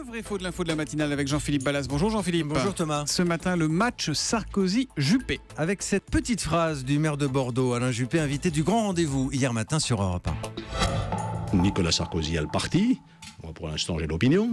Le vrai faux de l'info de la matinale avec Jean-Philippe Ballas. Bonjour Jean-Philippe. Bonjour Thomas. Ce matin, le match Sarkozy-Juppé. Avec cette petite phrase du maire de Bordeaux, Alain Juppé, invité du grand rendez-vous hier matin sur Europe 1. Nicolas Sarkozy a le parti. Moi, pour l'instant, j'ai l'opinion.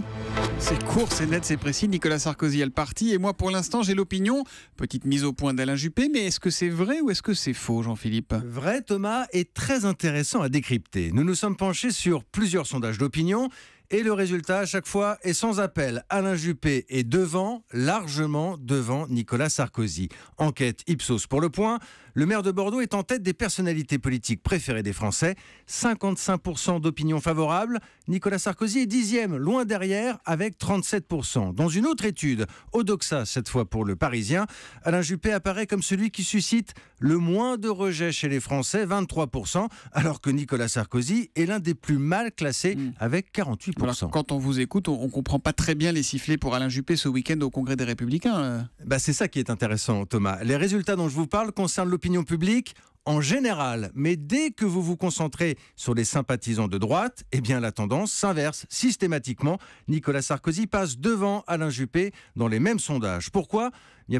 C'est court, c'est net, c'est précis. Nicolas Sarkozy a le parti et moi, pour l'instant, j'ai l'opinion. Petite mise au point d'Alain Juppé, mais est-ce que c'est vrai ou est-ce que c'est faux, Jean-Philippe ? Vrai, Thomas, est très intéressant à décrypter. Nous nous sommes penchés sur plusieurs sondages d'opinion et le résultat, à chaque fois, est sans appel. Alain Juppé est devant, largement devant Nicolas Sarkozy. Enquête Ipsos pour Le Point. Le maire de Bordeaux est en tête des personnalités politiques préférées des Français. 55% d'opinion favorable. Nicolas Sarkozy est 10e, loin derrière, avec 37%. Dans une autre étude, Odoxa, cette fois pour Le Parisien, Alain Juppé apparaît comme celui qui suscite le moins de rejets chez les Français, 23%, alors que Nicolas Sarkozy est l'un des plus mal classés, avec 48%. Voilà, quand on vous écoute, on ne comprend pas très bien les sifflets pour Alain Juppé ce week-end au Congrès des Républicains. C'est ça qui est intéressant, Thomas. Les résultats dont je vous parle concernent l'opinion publique en général, mais dès que vous vous concentrez sur les sympathisants de droite, la tendance s'inverse systématiquement. Nicolas Sarkozy passe devant Alain Juppé dans les mêmes sondages. Pourquoi ?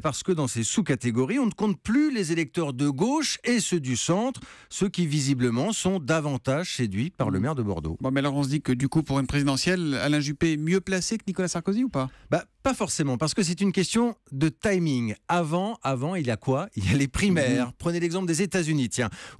Parce que dans ces sous-catégories, on ne compte plus les électeurs de gauche et ceux du centre, ceux qui visiblement sont davantage séduits par le maire de Bordeaux. Mais alors on se dit que du coup, pour une présidentielle, Alain Juppé est mieux placé que Nicolas Sarkozy ou pas ? Pas forcément, parce que c'est une question de timing. Avant, il y a quoi ? Il y a les primaires. Prenez l'exemple des États-Unis,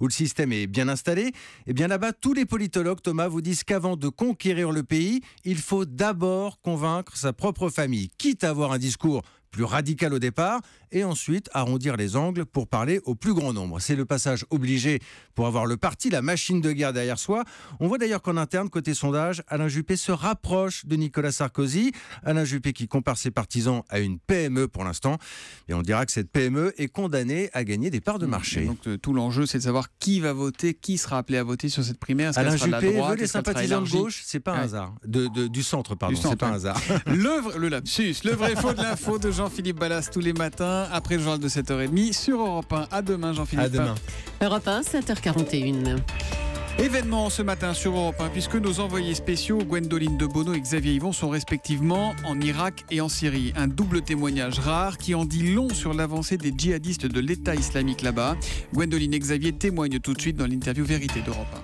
où le système est bien installé. Là-bas, tous les politologues, Thomas, vous disent qu'avant de conquérir le pays, il faut d'abord convaincre sa propre famille, quitte à avoir un discours plus radical au départ, et ensuite arrondir les angles pour parler au plus grand nombre. C'est le passage obligé pour avoir le parti, la machine de guerre derrière soi. On voit d'ailleurs qu'en interne, côté sondage, Alain Juppé se rapproche de Nicolas Sarkozy. Alain Juppé qui compare ses partisans à une PME pour l'instant. Et on dira que cette PME est condamnée à gagner des parts de marché. Donc tout l'enjeu, c'est de savoir qui va voter, qui sera appelé à voter sur cette primaire. Alain Juppé veut les sympathisants de gauche, c'est pas un hasard. Du centre, pardon, c'est pas un hasard. Le lapsus, le vrai faux de l'info de Jean-Philippe Ballas tous les matins, après le journal de 7h30 sur Europe 1. À demain, Jean-Philippe. À demain. Europe 1, 7h41. Événement ce matin sur Europe 1, puisque nos envoyés spéciaux, Gwendoline de Bono et Xavier Yvon, sont respectivement en Irak et en Syrie. Un double témoignage rare qui en dit long sur l'avancée des djihadistes de l'État islamique là-bas. Gwendoline et Xavier témoignent tout de suite dans l'interview Vérité d'Europe 1.